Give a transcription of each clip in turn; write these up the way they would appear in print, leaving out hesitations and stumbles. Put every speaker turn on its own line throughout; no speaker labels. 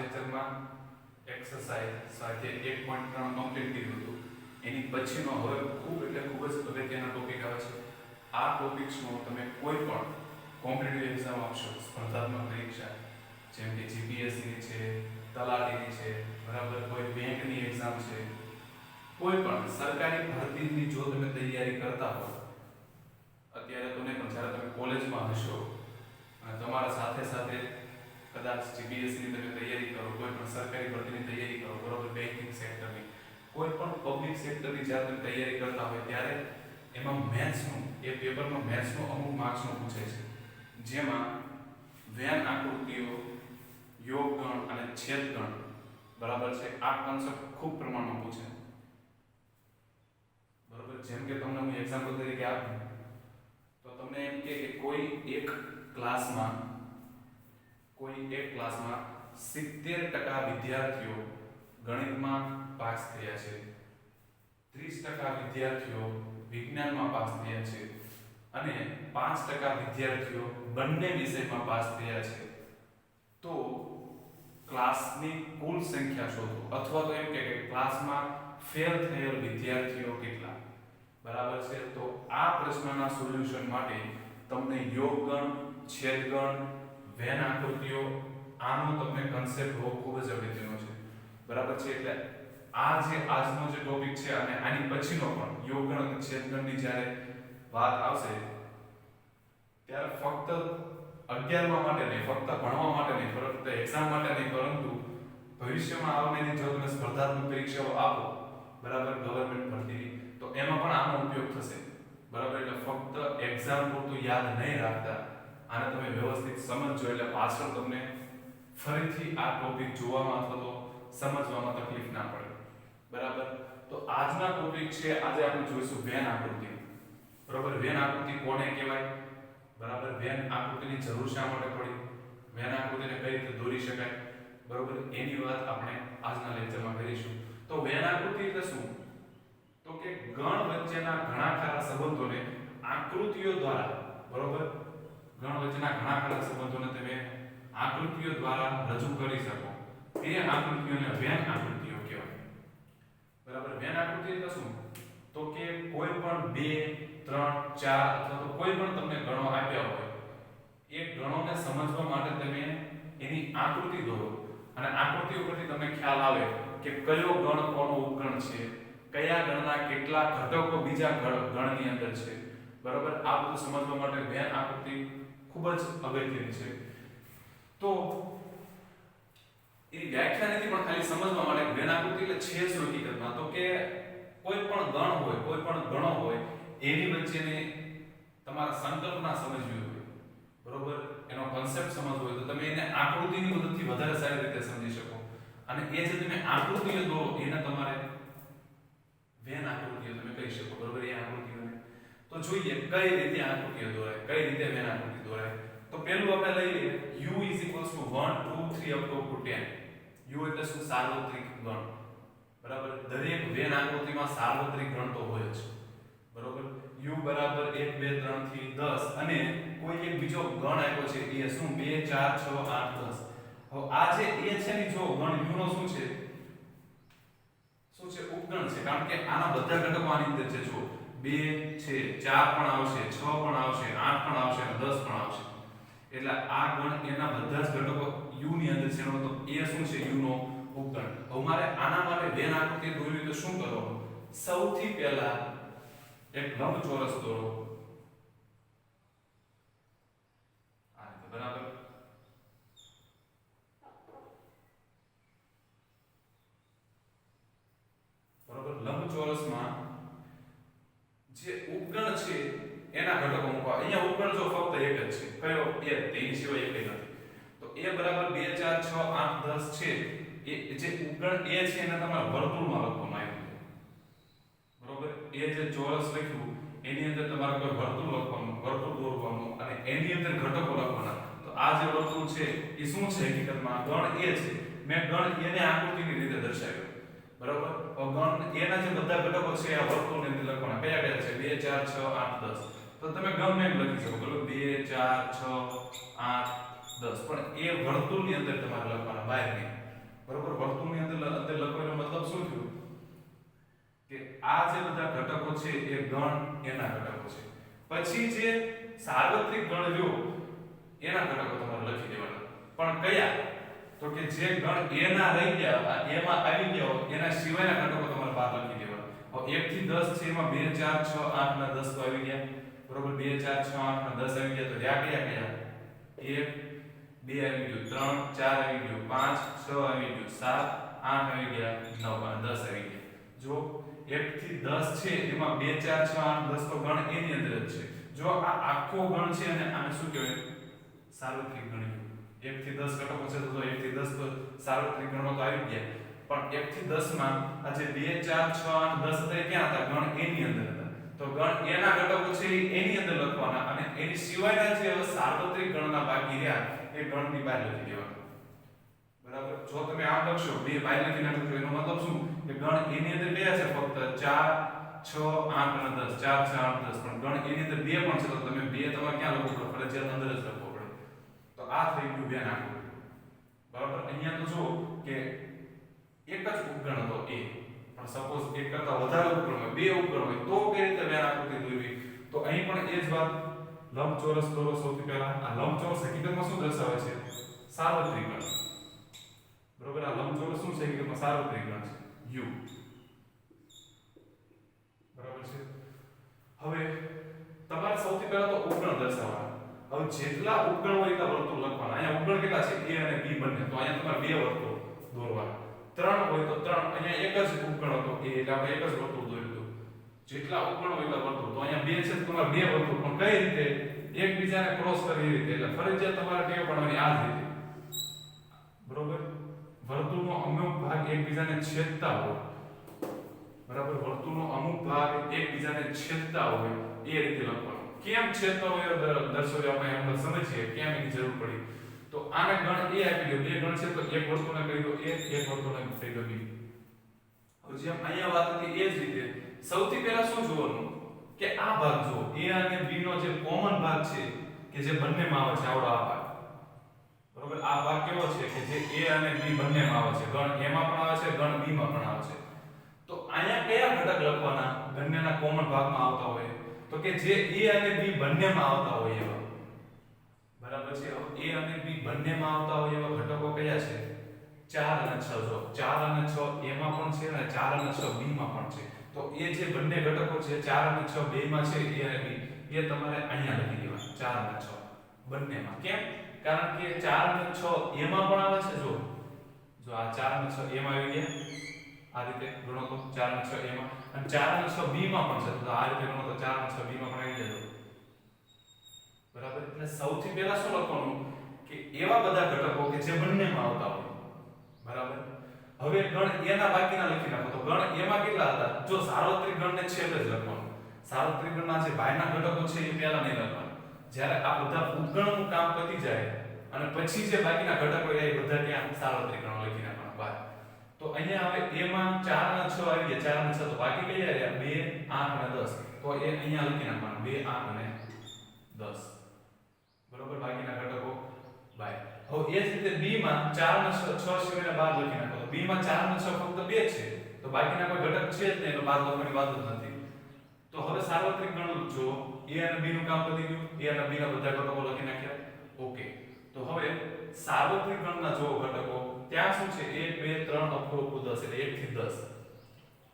લેક્ચરમાં એક્સરસાઇઝ સ્વાધ્યાય 1.3 કમ્પ્લીટ કર્યું હતું. એની પછીનો હવે ખૂબ જ અગત્યનો ટોપિક આવે છે. આ ટોપિક્સનો તમે કોઈ પણ કોમ્પિટિટિવ એક્ઝામ આપશો, સ્પર્ધાત્મક પરીક્ષા જેમ કે જીપીએસસીની છે, તલાટીની છે, બરાબર, કોઈ બેંકની એક્ઝામ છે, કોઈ પણ સરકારી ભરતીની જો તમે તૈયારી કરતા હો, અત્યારે તો નહીં પણ જ્યારે તમે કોલેજમાં હશો અને તમારા સાથે સાથે કદાચ જીપીએસસીની તમે તૈયારી કરો, કોઈ પણ સરકારી ભરતીની તૈયારી કરો, બરાબર, બેંકિંગ સેક્ટરની, કોઈ પણ પબ્લિક સેક્ટરની જ્યારે તમે તૈયારી કરતા હોય ત્યારે એમાં મેથ્સનું, એ પેપરમાં મેથ્સનું અમુક માર્ક્સનું પૂછે છે, જેમાં વેન આકૃતિઓ, યોગગણ અને છેદગણ, બરાબર છે, આ કોન્સેપ્ટ ખૂબ પ્રમાણમાં પૂછે. બરાબર, જેમ કે તમને હું એક્ઝામ્પલ તરીકે આપું તો તમને એમ કે કોઈ એક ક્લાસમાં 70% વિદ્યાર્થીઓ ગણિતમાં પાસ થયા છે, 30% વિદ્યાર્થીઓ વિજ્ઞાનમાં પાસ થયા છે અને 5% વિદ્યાર્થીઓ બંને વિષયમાં પાસ થયા છે. તો ક્લાસની કુલ સંખ્યા શોધો, અથવા તો એમ કે ક્લાસમાં ફેલ થયેલ વિદ્યાર્થીઓ કેટલા, બરાબર છે. તો આ પ્રશ્નના સોલ્યુશન માટે તમને યોગગણ, છેદગણ, વેન આકૃતિઓ, આનો તમને કન્સેપ્ટ હોવો ખૂબ જ અગત્યનો છે, બરાબર છે. એટલે આ જે આજનો જે ટોપિક છે અને આની પછીનો પણ યોગગણ અને છેદગણની જ્યારે વાત આવશે ત્યારે ફક્ત 11મા માટે નહીં, ફક્ત ભણવા માટે નહીં, ફક્ત એક્ઝામ માટે નહીં, પરંતુ ભવિષ્યમાં આવનારી જો તમે સ્પર્ધાત્મક પરીક્ષાઓ આપો, બરાબર, ગવર્નમેન્ટ ભરતીની, તો એમાં પણ આનો ઉપયોગ થશે, બરાબર. એટલે ફક્ત એક્ઝામ પૂરતું યાદ નહીં રાખતા, આને તમે વ્યવસ્થિત સમજજો એટલે પાછળ તમને ફરીથી આ ટોપિક જોવામાં અથવા તો સમજવામાં તકલીફ ના પડે, બરાબર. તો આજના ટોપિક છે, આજે આપણે જોઈશું વેન આકૃતિ, બરાબર. વેન આકૃતિ કોને કહેવાય, બરાબર, વેન આકૃતિની જરૂર શા માટે પડી, વેન આકૃતિને કઈ રીતે દોરી શકાય, બરાબર, એની વાત આપણે આજના લેક્ચરમાં કરીશું. તો વેન આકૃતિ એટલે શું? તો કે ગણ વચ્ચેના ઘણા ખરા સંબંધોને આકૃતિઓ દ્વારા, બરાબર, ગણ વચ્ચેના ઘણા ખરા સંબંધોને તમે આકૃતિઓ દ્વારા રજૂ કરી શકો, તે આકૃતિઓને વેન આકૃતિઓ કહેવાય, બરાબર. વેન આકૃતિ એટલે શું? તો કે કોઈ પણ 2, 3, 4 અથવા તો કોઈ પણ તમને ગણો આપ્યા હોય, એ ગણોને સમજવા માટે તમે એની આકૃતિ દોરો અને આકૃતિ ઉપરથી તમને ખ્યાલ આવે કે કયો ગણ કોનો ઉપગણ છે, કયા ગણના કેટલા ઘટકો બીજા ગણની અંદર છે, બરાબર. આ બધું સમજવા માટે વેન આકૃતિ ખૂબ જ અગત્યની છે. તો એ વ્યાખ્યા નથી, પણ ખાલી સમજવા માટે વેન આકૃતિ એટલે છે શું હકીકતમાં? તો કે કોઈ પણ ગણ હોય, કોઈ પણ ગણો હોય, એની વચ્ચેની તમારા સંકલ્પના સમજવી હોય, બરોબર, એનો કોન્સેપ્ટ સમજવો હોય તો તમે એને આકૃતિની મદદથી વધારે સારી રીતે સમજી શકો. અને એ જે તમે આકૃતિઓ દોરો એને તમારે વેન આકૃતિઓ તમે કહી શકો, બરોબર. એ આકૃતિઓને તો જોઈએ કઈ રીતે આકૃતિઓ દોરાય, કઈ રીતે વેન આકૃતિ દોરાય. તો પહેલું આપણે લઈએ u = 1 2 3 up to 10. u એટલે શું? સાર્વત્રિક ગણ, બરાબર. દરેક વેન આકૃતિમાં સાર્વત્રિક ગણ તો હોય જ, બરોબર. u = 1 2 3 થી 10 અને કોઈ એક બીજો ગણ આપ્યો છે, એ શું? 2 4 6 8 10. હવે આ જે એ છે ને, જો ગણ u નો શું છે? શું છે? ઉપગણ છે, કારણ કે આના બધા ઘટકો આની અંદર છે. જો 2 છે, 4 પણ આવશે, 6 પણ આવશે, 8 પણ આવશે અને 10 પણ આવશે. એટલે આ ગણ એના બધા જ ઘટકો u ની અંદર છે, તો એ શું છે? u નો ઉપગણ. હવે મારે આના માટે વેન આકૃતિ દોરવી તો શું કરવાનું? સૌથી પહેલા એક લંબચોરસ દોરો, આ રીતે, બરાબર. બરાબર, લંબચોરસમાં જે ઉપગણ છે એના ઘટકો મૂકવા. અહીંયા ઉપગણ જો ફક્ત એક જ છે, કયો? એ, તેની સિવાય એક નથી. તો a = 2 4 6 8 10 છે, એ જે ઉપગણ એ છે એને તમારે વર્તુળમાં લખવામાં આવ્યું છે, બરોબર. એ જે ચોરસ લખ્યું એની અંદર તમારે કોઈ વર્તુળ લખવાનું, વર્તુળ દોરવાનું અને એની અંદર ઘટકો લખવાના. તો આ જે વર્તુળ છે એ શું છે? હકીકતમાં ગણ એ છે. મેં ગણ એને આકૃતિની રીતે દર્શાવ્યો, બરોબર. ગણ એના જે બધા ઘટકો છે આ વર્તુળની અંદર લખવાના. કયા કયા છે? 2 4 6 8 10. તો તમે ગમે એમ લખી શકો, બરોબર. 2 4 6 8 10, પણ એ વર્તુળની અંદર તમારે લખવાના, બહાર નહીં. બરોબર વર્તુળની અંદર લખવાનો મતલબ શું થયું કે આ જે બધા ઘટકો છે એ ગણ એના ઘટકો છે, પછી જે સાર્વત્રિક ગણ રહ્યો એના ઘટકો તમારે લખી દેવાના, પણ કયા તો કે જે ગણ a ના રહી ગયા એમાં આવી ગયા એના સિવાયના ઘટકો તમારે બહાર લખી દેવાના. હવે 1 થી 10 છે એમાં 2 4 6 8 ના 10 તો આવી ગયા, બરોબર 2 4 6 8 ના 10 આવી ગયા, તો રહ્યા કયા કયા 1 2 આવી ગયું, 3 4 આવી ગયું, 5 6 આવી ગયું, 7 8 આવી ગયા, 9 અને 10 આવી ગયા. જો 1 થી 10 છે એમાં 2 4 6 8 10 તો ગણ એની અંદર જ છે. જો આ આખો ગણ છે અને આને શું કહેવાય સાર્વત્રિક ગણ. 1 થી 10 ઘટકો છે તો 1 થી 10 તો સાર્વત્રિક ગણમાં તો આવી ગયા, પણ 1 થી 10 માં આ જે 2 4 6 8 10 હતા ક્યાં હતા ગણ એની અંદર હતા, તો ગણ એના ઘટકો છે એની અંદર લખવાના અને એની સિવાયના જે સાર્વત્રિક ગણના બાકી રહ્યા એ ગણની બહાર લખી દેવાના. બરાબર, જો તમે આમ લખશો બે બહાર લખી નાખશો એનો મતલબ શું કે ગણ એની અંદર કયા છે ફક્ત 4 6 8 અને 10 4 6 8 10, પણ ગણ એની અંદર બે પણ છે તો તમે બે તમારે ક્યાં લખવું પડે ફરજિયાત અંદર જ લખવો પડે. તો આ થઈ ગયું બે નાખવું. બરાબર, અહીંયા તો જો કે એક જ ઉપગણ હતો a, પણ સપોઝ એક કરતા વધારે ઉપગણ હોય બે ઉપગણ હોય તો કઈ રીતે બે આકૃતિ દોરવી, તો અહીં પણ એ જ વાત લંબચોરસ દોરો. સૌથી પહેલા આ લંબચોરસ હકીકતમાં શું દર્શાવે છે સાર્વત્રિક ગણ. બરોબર, આ લંબચોરસ શું છે હકીકતમાં સાર્વત્રિક ગણ છે u. બરાબર છે. હવે તમારે સૌથી પહેલા તો ઉપગણ દર્શાવવાના. હવે જેટલા ઉપગણ હોય એટલા વર્તુળ લખવાના. અહીંયા ઉપગણ કેટલા છે a અને b બંને, તો અહીંયા તમારે બે વર્તુળ દોરવાના. 3 હોય તો 3, અહીંયા એક જ ઉપગણ હતો a એટલે આપણે એક જ વર્તુળ દોર્યું હતું. જેટલા ઉપગણ હોય એટલા વર્તુળ, તો અહીંયા બે છે તો તમારે બે વર્તુળ, પણ કઈ રીતે એકબીજાને ક્રોસ કરી રીતે, એટલે ફરજિયાત તમારે ટેવ પડવાની આ જ રીતે. બરોબર, વર્તુળનો અમુક ભાગ એકબીજાને છેદતા હોય, બરાબર, વર્તુળનો અમુક ભાગ એકબીજાને છેદતા હોય એ રીતે લખવાનું. કેમ છેદતા હોય દર્શાવ્યા આપણે હમણાં સમજીએ કેમ એની જરૂર પડી. તો આને ગણ a આપી દો, બે ગણ છે તો એક વર્તુળને કરી દો a, એક વર્તુળને કરી દો b. હવે જેમ અહીંયા વાત હતી એ જ રીતે સૌથી પહેલા શું જોવાનું કે આ ભાગ જો a અને b નો જે કોમન ભાગ છે કે જે બંનેમાં આવે છે, આવડો આ ભાગ. બરોબર, આ ભાગ કેવો છે કે જે a અને b બંનેમાં આવે છે, ગણ a માં પણ આવે છે, ગણ b માં પણ આવે છે. તો અહીંયા કયા ઘટક લખવાના બંનેના કોમન ભાગમાં આવતા હોય, તો કે જે a અને b બંનેમાં આવતા હોય એવા. બરાબર છે. a અને b બંનેમાં આવતા હોય એવા ઘટકો કયા છે 4 અને 6. જો 4 અને 6 a માં પણ છે અને 4 અને 6 b માં પણ છે, તો એ જે બંને ઘટકો છે 4 અને 6 બેયમાં છે a અને b, એ તમારે અહીંયા લખી દેવાના 4 અને 6 બંનેમાં. કેમ? કારણ કે 4 અને 6 a માં પણ આવે છે. જો આ 4 અને 6 a માં આવી ગયા, આ રીતે ગણો તો 4 અને 6 a માં, અને 4 અને 6 b માં પણ છે, તો આ રીતે ગણો તો 4 અને 6 b માં પણ આવી જશે. બરાબર, એટલે સૌથી પહેલા શું લખવાનું કે એવા બધા ઘટકો કે જે બંનેમાં આવતા હોય. બરાબર, હવે ગણ a ના બાકીના લખી નાખો. તો ગણ a માં કેટલા હતા, જો સાર્વત્રિક ગણને છેલ્લે જ લખવાનું. સાર્વત્રિક ગણના જે બાયના ઘટકો છે એ પહેલા નહીં લખવાના. જ્યારે આ બધા ઉપગણનું કામ પતી જાય અને પછી જે બાકીના ઘટકો એ બધા ત્યાં સાર્વત્રિક ગણો લખી નાખવાના બહાર. તો અહીંયા હવે a માં 4 અને 6 આવી ગયા, 4 અને 6, તો બાકી કયા રહ્યા 2 8 અને 10, તો એ અહીંયા લખી નાખવાના 2 8 અને 10. બરોબર, બાકીના ઘટકો બાય. હવે એ જ રીતે b માં 4 અને 6 સિવાયના બાદ લખી નાખો. તો b માં 4 અને 6 ફક્ત બે છે, તો બાકીના કોઈ ઘટક છે જ નહીં, તો બાદ લખવાની વાત જ નથી. તો હવે સાર્વત્રિક ગણ જો a અને b નું કામ પતી ગયું, a અને b ના બધા ઘટકો લખી નાખ્યા. ઓકે, તો હવે સાર્વત્રિક ગણના જો ઘટકો ત્યાં શું છે 1 2 3 અપૂર્વ 10, એટલે 1 થી 10.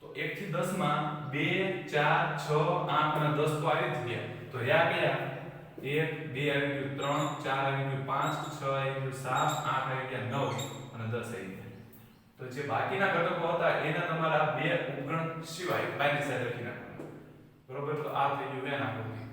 તો 1 થી 10 માં 2 4 6 8 અને 10 તો આવી જ ગયા. તો રહ્યા કયા 1 2 આવી ગયું, 3 4 આવી ગયું, 5 6 આવી ગયું, 7 8 આવી ગયા, 9 અને 10 આવી ગયા. તો જે બાકીના ઘટકો હતા એના તમારા બે ઉપગણ સિવાય બાકી સાઈડ લખી નાખવાના. બરોબર, તો આ થઈ ગયું વેન આકૃતિ.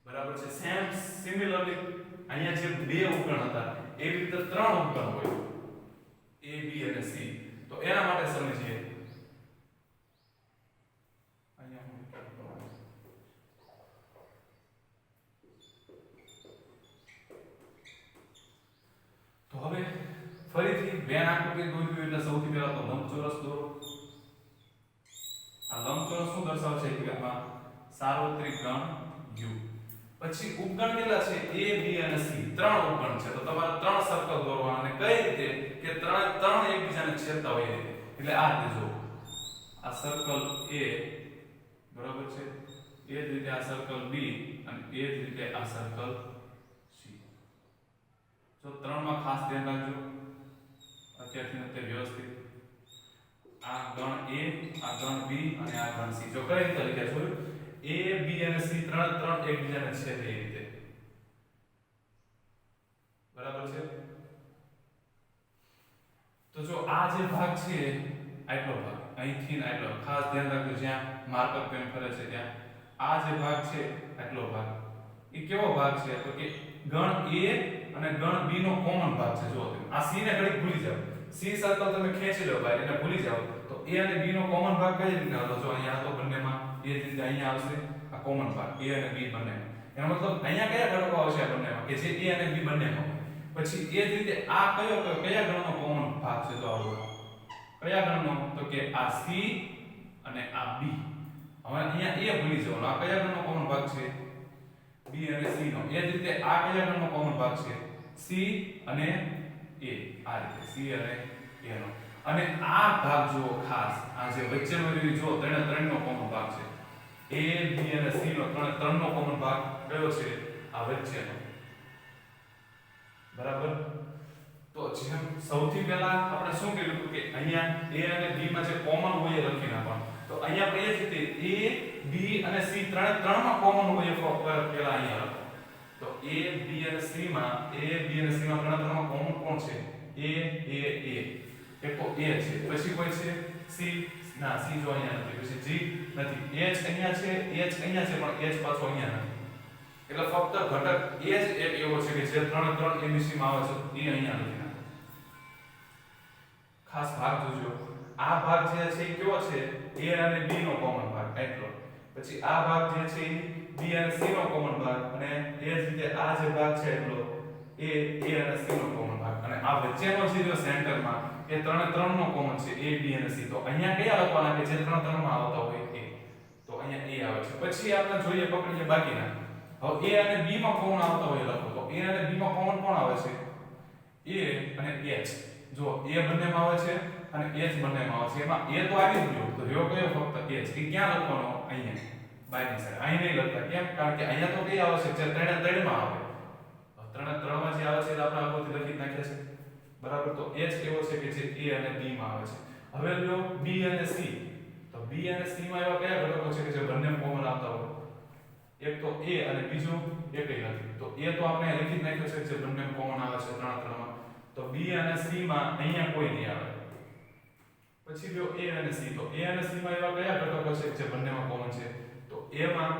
બરાબર છે. સેમ સિમિલરલી અહીંયા જે બે ઉપગણ હતા એવી રીતે ત્રણ ઉપગણ હોય a b અને c. તો એના માટે સમજીએ. તો હવે ફરીથી વેન આકૃતિ દોરવી એટલે સૌથી પહેલા તો લંબચોરસ દોરો. આ લંબચોરસ શું દર્શાવે છે હકીકતમાં સાર્વત્રિક ગણ u. પછી ઉપગણ કેટલા છે a b અને c ત્રણ ઉપગણ છે તો તમારે ત્રણ સર્કલ દોરવાના અને કઈ રીતે કે ત્રણ એકબીજાને છેદતા હોય એ રીતે એટલે આ રીતે જો આ સર્કલ a બરાબર છે એ જ રીતે આ સર્કલ b અને એ જ રીતે આ સર્કલ c જો ત્રણમાં ખાસ ધ્યાન રાખજો અત્યારથી તે વ્યવસ્થિત આ ગણ a આ ગણ b અને આ ગણ c જો કઈ રીતે લખ્યા જોયું a b અને c ત્રણ એકબીજાને છેદે એ રીતે બરાબર છે તો જો આ જે ભાગ છે આટલો ભાગ અહીંથી ને આટલો ખાસ ધ્યાન રાખજો જ્યાં માર્કર પેન ફરે છે ત્યાં આ જે ભાગ છે આટલો ભાગ એ કેવો ભાગ છે તો કે ગણ a અને ગણ b નો કોમન ભાગ છે જો તમે આ c ને ઘડીક ભૂલી જાવ c સર્કલ તમે ખેંચી લો બહાર એને ભૂલી જાવ તો a અને b નો કોમન ભાગ કઈ રીતે હતો જો અહીંયા તો બંનેમાં એ જ રીતે અહીંયા આવશે આ કોમન ભાગ a અને b બંને એનો મતલબ અહીંયા કયા ઘટકો આવશે આ બંનેમાં કે જે a અને b બંનેમાં પછી એ જ રીતે આ કયા ગણનો કોમન ભાગ છે તો આવો કયા ગણનો તો કે આ c અને આ b હવે અહીંયા a ભૂલી જવાનું આ કયા ગણનો કોમન ભાગ છે b અને c નો એ જ રીતે આ કયા ગણનો કોમન ભાગ છે c અને a આ રીતે c અને a નો અને આ ભાગ જો ખાસ આ જે વચ્ચેનો રીત જો ત્રણનો કોમન ભાગ છે a b અને c નો ત્રણનો કોમન ભાગ કયો છે આ વચ્ચેનો બરાબર તો જેમ સૌથી પહેલા આપણે શું કર્યું કે અહીંયા a અને b માં જે કોમન હોય એ લખી નાખવાનું તો અહીંયા આપણે એ જ રીતે a b અને c ત્રણમાં કોમન હોય એ પહેલા અહીંયા લખો તો a b અને c માં ત્રણમાં કોમન કોણ છે a એક તો a છે પછી કોઈ છે c ના c જો અહીંયા નથી પછી g નથી h અહીંયા છે પણ h પાછો અહીંયા નથી એટલે ફક્ત ઘટક એ જ એક એવો છે કે જે ત્રણ abc માં આવે છે એ અહીંયા નથી નાખો ખાસ ભાગ જોજો આ ભાગ જે છે એ કેવો છે a અને b નો કોમન ભાગ એટલો પછી આ ભાગ જે છે એ b અને c નો કોમન ભાગ અને એ જ રીતે આ જે ભાગ છે એટલો a અને c નો કોમન ભાગ અને આ વચ્ચેનો જે સેન્ટરમાં એ ત્રણ નો કોમન છે a b અને c તો અહીંયા કયા લખવાના કે જે ત્રણ માં આવતા હોય એ તો અહીંયા a આવે છે પછી આપણે જોઈએ પકડીએ બાકીના હવે a અને b માં કોણ આવતા હોય લખો તો a અને b માં કોમન કોણ આવે છે a અને h જો a બંનેમાં આવે છે અને h બંનેમાં આવે છે એમાં a તો આવી જ ગયો તો રહ્યો કયો ફક્ત h કે ક્યાં લખવાનો અહીંયા બાયની સાઈડ અહીં નહીં લખતા કેમ કારણ કે અહીંયા તો કઈ આવે છે જે ત્રણમાં આવે ત્રણમાં જે આવે છે એટલે આપણે આગળથી લખી નાખ્યા છે બરાબર તો h કેવો છે કે જે a અને b માં આવે છે હવે લ્યો b અને c તો b અને c માં એવા કયા ઘટકો છે કે જે બંને કોમન આવતા હોય એક તો a અને બીજું એકય નથી તો a તો આપણે લખી નાખ્યો છે જે બંને કોમન આવે છે ત્રણમાં તો b અને c માં અહીંયા કોઈ નહીં આવે પછી લ્યો a અને c તો a અને c માં એવા કયા ઘટકો છે જે બંનેમાં કોમન છે તો a માં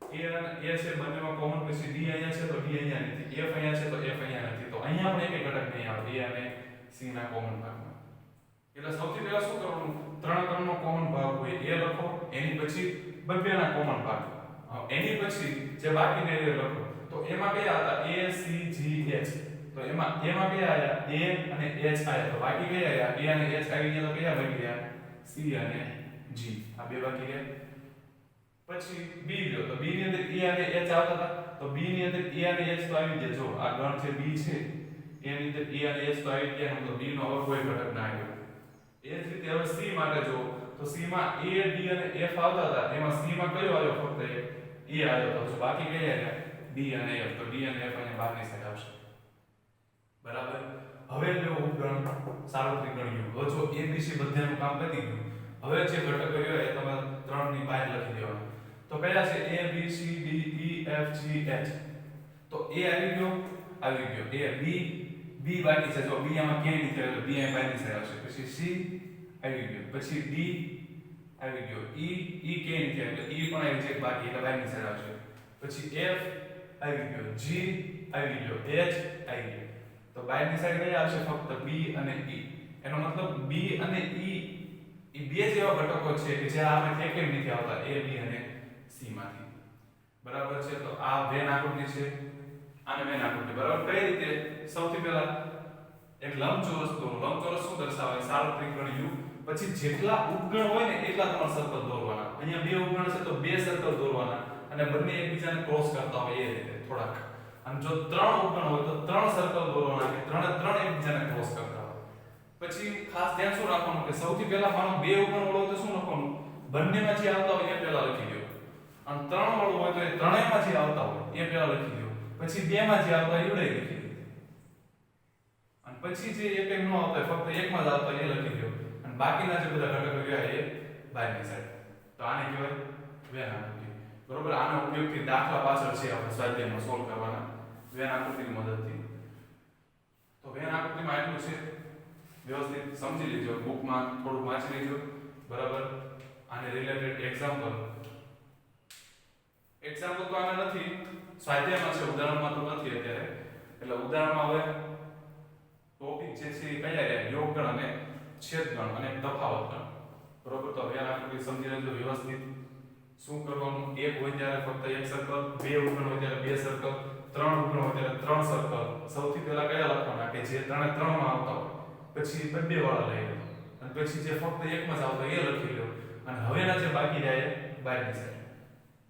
a છે બંનેમાં કોમન પછી d અહીંયા છે તો d અહીંયા નથી f અહીંયા છે તો f અહીંયા નથી તો અહીંયા પણ એક ઘટક નહીં આવે a અને c ના કોમન ભાગમાં એટલે સૌથી પહેલા શું કરવાનું ત્રણનો કોમન ભાગ હોય એ લખો એની પછી બંનેના કોમન ભાગ એની પછી જે બાકીને એ લખો તો એમાં કયા હતા a c g h તો એમાં કયા આયા a અને h આયા તો બાકી કયા આયા a અને h આવી ગયા તો કયા બાકી રહ્યા c અને g આ બે બાકી રહ્યા પછી b લ્યો તો b ની અંદર a અને h આવતા હતા તો b ની અંદર a અને h તો આવી ગયા જો આ ગણ છે b છે a ની અંદર a અને h તો આવી ગયા તો b નો હવે કોઈ ઘટક ના આવ્યો એ જ રીતે હવે c માટે જો તો c માં a d અને f આવતા હતા એમાં c માં કયો આવ્યો ફક્ત a આવ્યો તો બાકી કયા રહ્યા d અને f તો d અને f અહીંયા બહારની સાઈડ આવશે બરાબર હવે જો ઉપગણ સાર્વત્રિક ગણ્યું હવે જો abc બધાનું કામ કરી ગયું હવે જે ઘટક કર્યો એ તમારે ત્રણની બહાર લખી દેવાનું તો કયા છે a b c d e f g h તો a આવી ગયો a b બાકી છે જો b આમાં ક્યાંય નથી આવ્યો b અહીં બહારની સાઈડ આવશે પછી c આવી ગયો પછી d આવી ગયો e ક્યાંય નથી આવ્યો e પણ આવી છે બાકી એટલે બહારની સાઈડ આવશે પછી f આવી ગયો g આવી ગયો h આવી ગયો તો બહારની સાઈડ કયા આવશે ફક્ત b અને e એનો મતલબ b અને e એ બે જ એવા ઘટકો છે કે જે આમાંથી કેમ નથી આવતા a b અને c માંથી બરાબર છે તો આ વેન આકૃતિ છે આને વેન આકૃતિ બરાબર કઈ રીતે સૌથી પહેલા એક લંબચોરસ દોરો લંબચોરસ શું દર્શાવે સાર્વત્રિક ગણ u પછી જેટલા ઉપગણ હોય ને એટલા તમારે સર્કલ દોરવાના અહીંયા બે ઉપગણ છે તો બે સર્કલ દોરવાના અને બંને એકબીજાને ક્રોસ કરતા હોય એ રીતે થોડાક. અને જો 3 ઉપગણ હોય તો 3 સર્કલ દોરવાના કે 3 એકબીજાને ક્રોસ કરતા હોય. પછી ખાસ ધ્યાન શું રાખવાનું કે સૌથી પહેલા માનો 2 ઉપગણ વાળો હોય તો શું લખવાનું, બંનેમાં જે આવતા હોય એ પહેલા લખી દો. અને 3 વાળો હોય તો એ ત્રણેયમાં જે આવતા હોય એ પહેલા લખી દો. પછી 2 માં જે આવતા હોય એ લખી દો. અને પછી જે એક ન આવતા હોય ફક્ત એકમાં જ આવતા હોય એ લખી દો. અને બાકીના જે બધા ઘટકો રહ્યા એ બહારની સાઈડ. તો આને કહેવાય વેન આકૃતિ. બરોબર, આનો ઉપયોગથી દાખલા પાછળ છે આપણે સ્વાધ્યાયમાં સોલ્વ કરવાના વેન આકૃતિની મદદથી. તો વેન આકૃતિમાં એટલું છે, વ્યવસ્થિત સમજી લેજો, બુકમાં થોડું વાંચી લેજો. બરાબર, આને રિલેટેડ એક્ઝામ્પલ તો આના નથી, સ્વાધ્યાયમાં છે, ઉદાહરણમાં તો નથી અત્યારે. એટલે ઉદાહરણમાં હવે ટોપિક જે છે એ કયા રહ્યા, યોગગણ અને છેદગણ અને તફાવત ગણ. બરોબર, તો વેન આકૃતિ સમજી લેજો વ્યવસ્થિત. શું કરવાનું, એક હોય ત્યારે ફક્ત એક સર્કલ, 2 ઉપગણ હોય ત્યારે 2 સર્કલ, 3 ઉપગણ હોય ત્યારે 3 સર્કલ. સૌથી પહેલા કયા લખવાના કે જે 3 માં આવતા હોય, પછી બંને વાળા લઈ લો, અને પછી જે ફક્ત એકમાં જ આવતા હોય એ લખી લો. અને હવેના જે બાકી રહ્યા એ બહારની સાઈડ.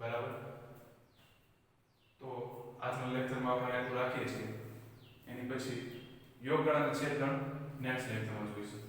બરાબર, તો આજના લેક્ચરમાં આપણે એટલું રાખીએ છીએ. એની પછી યોગગણ અને છેદગણ નેક્સ્ટ લેક્ચરમાં જોઈશું.